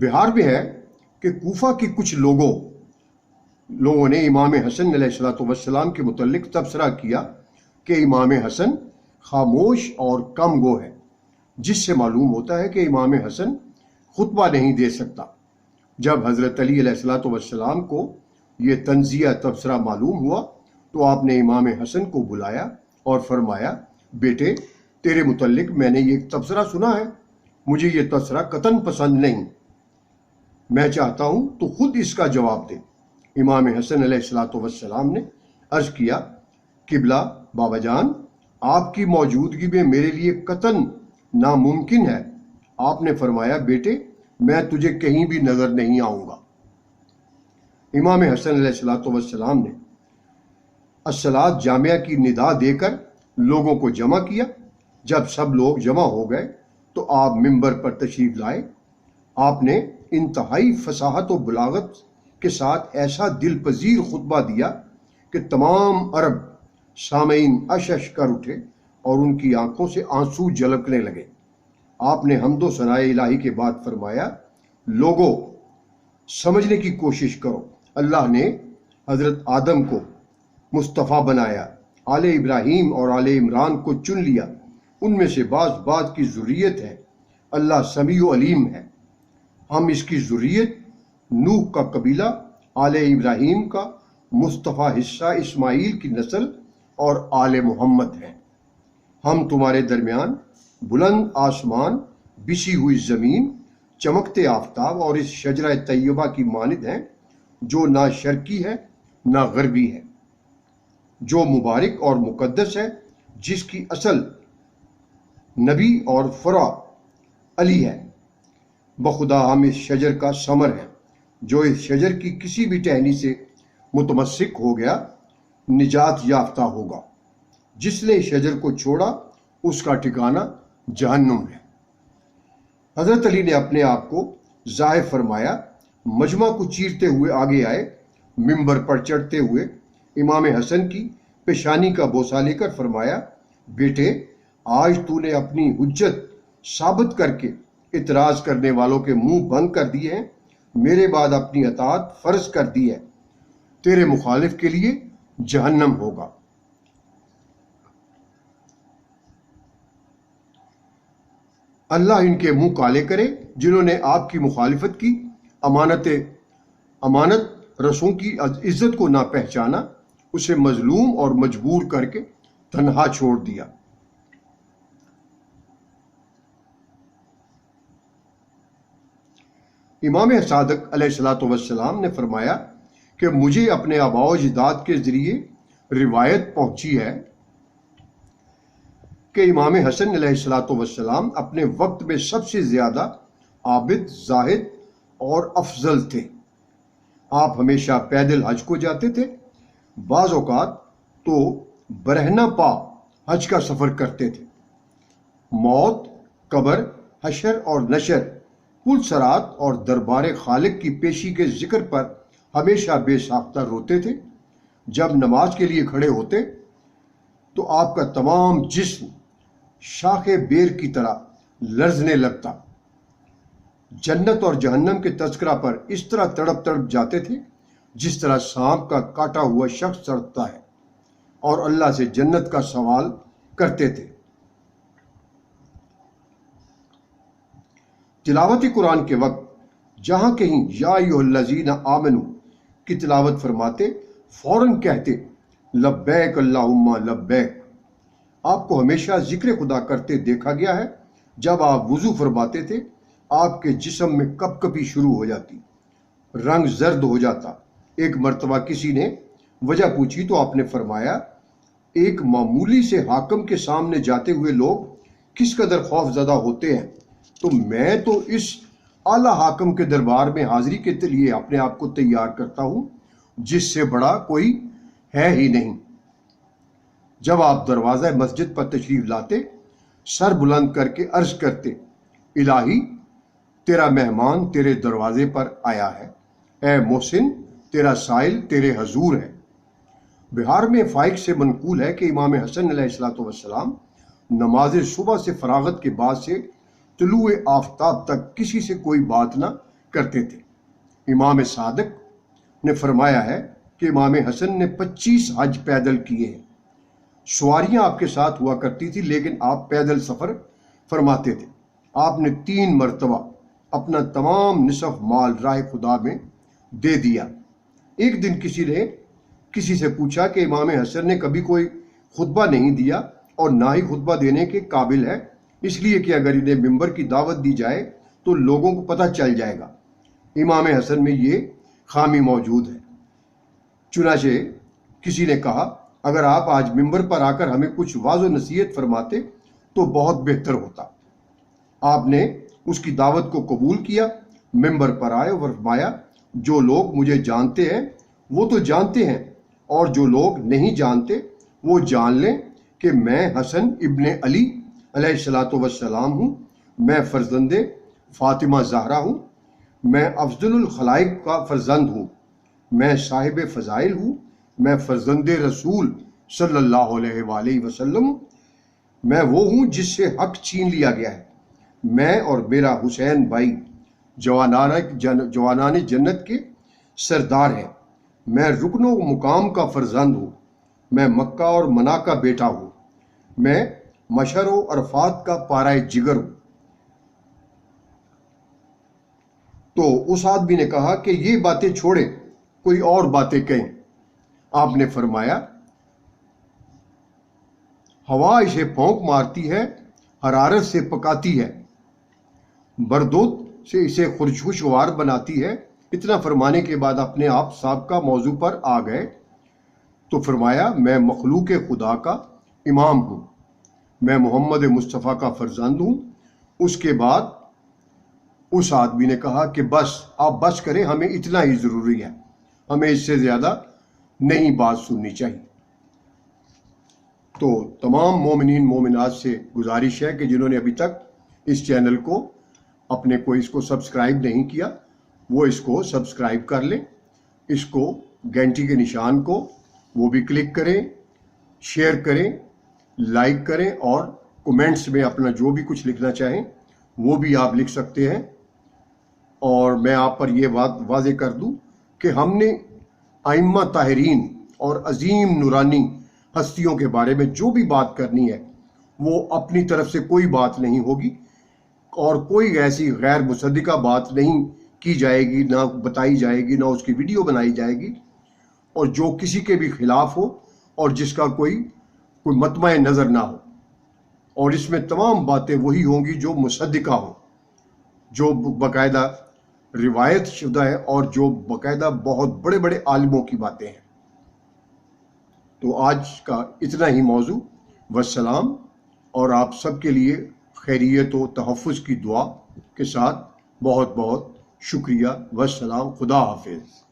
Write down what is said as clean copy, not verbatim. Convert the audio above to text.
بہار میں ہے کہ کوفہ کی کچھ لوگوں نے امام حسن علیہ السلام کے متعلق تبصرہ کیا کہ امام حسن خاموش اور کم گو ہے، جس سے معلوم ہوتا ہے کہ امام حسن خطبہ نہیں دے سکتا۔ جب حضرت علی علیہ السلام کو یہ تنزیہ تبصرہ معلوم ہوا تو آپ نے امام حسن کو بلایا اور فرمایا، بیٹے تیرے متعلق میں نے یہ تبصرہ سنا ہے، مجھے یہ تبصرہ قطعاً پسند نہیں، میں چاہتا ہوں تو خود اس کا جواب دے۔ امام حسن علیہ السلام نے عرض کیا، قبلہ بابا جان، آپ کی موجودگی میں میرے لیے قطعاً ناممکن ہے۔ آپ نے فرمایا، بیٹے میں تجھے کہیں بھی نظر نہیں آؤں گا۔ امام حسن علیہ السلام نے الصلاۃ جامعہ کی ندا دے کر لوگوں کو جمع کیا۔ جب سب لوگ جمع ہو گئے تو آپ ممبر پر تشریف لائے۔ آپ نے انتہائی فصاحت و بلاغت کے ساتھ ایسا دل پذیر خطبہ دیا کہ تمام عرب سامعین اش اش کر اٹھے اور ان کی آنکھوں سے آنسو جھلکنے لگے۔ آپ نے حمد و ثناء الہی کے بعد فرمایا، لوگوں سمجھنے کی کوشش کرو، اللہ نے حضرت آدم کو مصطفیٰ بنایا، آل ابراہیم اور آل عمران کو چن لیا، ان میں سے بعض کی ذریت ہے، اللہ سمیع و علیم ہے۔ ہم اس کی ذریت نوح کا قبیلہ، آل ابراہیم کا مصطفیٰ حصہ اسماعیل کی نسل اور آل محمد ہیں۔ ہم تمہارے درمیان بلند آسمان، بچھی ہوئی زمین، چمکتے آفتاب اور اس شجرہ طیبہ کی مانند ہیں، جو نہ شرقی ہے نہ غربی ہے، جو مبارک اور مقدس ہے، جس کی اصل نبی اور فرع علی ہے۔ بخدا ہم اس شجر کا ثمر ہیں، جو اس شجر کی کسی بھی ٹہنی سے متمسک ہو گیا نجات یافتہ ہوگا، جس نے شجر کو چھوڑا اس کا ٹھکانہ جہنم ہے۔ حضرت علی نے اپنے آپ کو ظاہر فرمایا، مجمع کو چیرتے ہوئے آگے آئے، ممبر پر چڑھتے ہوئے امام حسن کی پیشانی کا بوسہ لے کر فرمایا، بیٹے آج تو نے اپنی حجت ثابت کر کے اعتراض کرنے والوں کے منہ بند کر دیے ہیں، میرے بعد اپنی اطاعت فرض کر دی ہے، تیرے مخالف کے لیے جہنم ہوگا۔ اللہ ان کے منہ کالے کرے جنہوں نے آپ کی مخالفت کی، امانت رسوں کی عزت کو نہ پہچانا، اسے مظلوم اور مجبور کر کے تنہا چھوڑ دیا۔ امام صادق علیہ السلام نے فرمایا کہ مجھے اپنے آباء و اجداد کے ذریعے روایت پہنچی ہے کہ امام حسن علیہ السلام اپنے وقت میں سب سے زیادہ عابد، زاہد اور افضل تھے۔ آپ ہمیشہ پیدل حج کو جاتے تھے، بعض اوقات تو برہنہ پا حج کا سفر کرتے تھے۔ موت، قبر، حشر اور نشر، پل صراط اور دربار خالق کی پیشی کے ذکر پر ہمیشہ بے ساختہ روتے تھے۔ جب نماز کے لیے کھڑے ہوتے تو آپ کا تمام جسم شاخ بیر کی طرح لرزنے لگتا۔ جنت اور جہنم کے تذکرہ پر اس طرح تڑپ جاتے تھے جس طرح سانپ کا کاٹا ہوا شخص تڑپتا ہے، اور اللہ سے جنت کا سوال کرتے تھے۔ تلاوت قرآن کے وقت جہاں کہیں یا ایھا الذین آمنوا کی تلاوت فرماتے فوراً کہتے لبیک اللہم لبیک۔ آپ کو ہمیشہ ذکر خدا کرتے دیکھا گیا ہے۔ جب آپ وضو فرماتے تھے آپ کے جسم میں کپ کپی شروع ہو جاتی، رنگ زرد ہو جاتا۔ ایک مرتبہ کسی نے وجہ پوچھی تو آپ نے فرمایا، ایک معمولی سے حاکم کے سامنے جاتے ہوئے لوگ کس قدر خوف زدہ ہوتے ہیں، تو میں تو اس اعلیٰ حاکم کے دربار میں حاضری کے لیے اپنے آپ کو تیار کرتا ہوں جس سے بڑا کوئی ہے ہی نہیں۔ جب آپ دروازہ مسجد پر تشریف لاتے سر بلند کر کے عرض کرتے، الہی تیرا مہمان تیرے دروازے پر آیا ہے، اے محسن تیرا سائل تیرے حضور ہے۔ بہار میں فائق سے منقول ہے کہ امام حسن علیہ السلام نماز صبح سے فراغت کے بعد سے طلوع آفتاب تک کسی سے کوئی بات نہ کرتے تھے۔ امام صادق نے فرمایا ہے کہ امام حسن نے 25 حج پیدل کیے ہیں۔ سواریاں آپ کے ساتھ ہوا کرتی تھی لیکن آپ پیدل سفر فرماتے تھے۔ آپ نے 3 مرتبہ اپنا تمام نصف مال راہ خدا میں دے دیا۔ ایک دن کسی نے کسی سے پوچھا کہ امام حسن نے کبھی کوئی خطبہ نہیں دیا اور نہ ہی خطبہ دینے کے قابل ہے، اس لیے کہ اگر انہیں ممبر کی دعوت دی جائے تو لوگوں کو پتہ چل جائے گا۔ امام حسن میں یہ خامی موجود ہے۔ چنانچہ کسی نے کہا اگر آپ آج ممبر پر آ کر ہمیں کچھ واضح نصیحت فرماتے تو بہت بہتر ہوتا۔ آپ نے اس کی دعوت کو قبول کیا، ممبر پر آئے اور فرمایا جو لوگ مجھے جانتے ہیں وہ تو جانتے ہیں، اور جو لوگ نہیں جانتے وہ جان لیں کہ میں حسن ابن علی علیہ الصلاۃ والسلام ہوں، میں فرزند فاطمہ زہرا ہوں، میں افضل الخلائق کا فرزند ہوں، میں صاحب فضائل ہوں، میں فرزند رسول صلی اللہ علیہ وآلہ وسلم ہوں، میں وہ ہوں جس سے حق چھین لیا گیا ہے، میں اور میرا حسین بھائی جوانان جنت کے سردار ہیں، میں رکن و مقام کا فرزند ہوں، میں مکہ اور منا کا بیٹا ہوں، میں مشر و عرفات کا پارۂ جگر ہوں۔ تو اس آدمی نے کہا کہ یہ باتیں چھوڑیں، کوئی اور باتیں کہیں۔ آپ نے فرمایا ہوا اسے پھونک مارتی ہے، حرارت سے پکاتی ہے، بردود سے اسے خوشگوار بناتی ہے۔ اتنا فرمانے کے بعد اپنے آپ سابقہ موضوع پر آ گئے تو فرمایا میں مخلوق خدا کا امام ہوں، میں محمد مصطفیٰ کا فرزند ہوں۔ اس کے بعد اس آدمی نے کہا کہ بس آپ بس کریں، ہمیں اتنا ہی ضروری ہے، ہمیں اس سے زیادہ نہیں بات سننی چاہیے۔ تو تمام مومنین مومنات سے گزارش ہے کہ جنہوں نے ابھی تک اس چینل کو اس کو سبسکرائب نہیں کیا وہ اس کو سبسکرائب کر لیں، اس کو گھنٹی کے نشان کو وہ بھی کلک کریں، شیئر کریں، لائک کریں، اور کومنٹس میں اپنا جو بھی کچھ لکھنا چاہیں وہ بھی آپ لکھ سکتے ہیں۔ اور میں آپ پر یہ بات واضح کر دوں کہ ہم نے ائمہ طاہرین اور عظیم نورانی ہستیوں کے بارے میں جو بھی بات کرنی ہے وہ اپنی طرف سے کوئی بات نہیں ہوگی، اور کوئی ایسی غیر مصدقہ بات نہیں کی جائے گی، نہ بتائی جائے گی، نہ اس کی ویڈیو بنائی جائے گی، اور جو کسی کے بھی خلاف ہو اور جس کا کوئی مطمع نظر نہ ہو۔ اور اس میں تمام باتیں وہی ہوں گی جو مصدقہ ہوں، جو باقاعدہ روایت شدہ ہے اور جو باقاعدہ بہت بڑے بڑے عالموں کی باتیں ہیں۔ تو آج کا اتنا ہی موضوع، والسلام، اور آپ سب کے لیے خیریت و تحفظ کی دعا کے ساتھ بہت بہت شکریہ، والسلام، خدا حافظ۔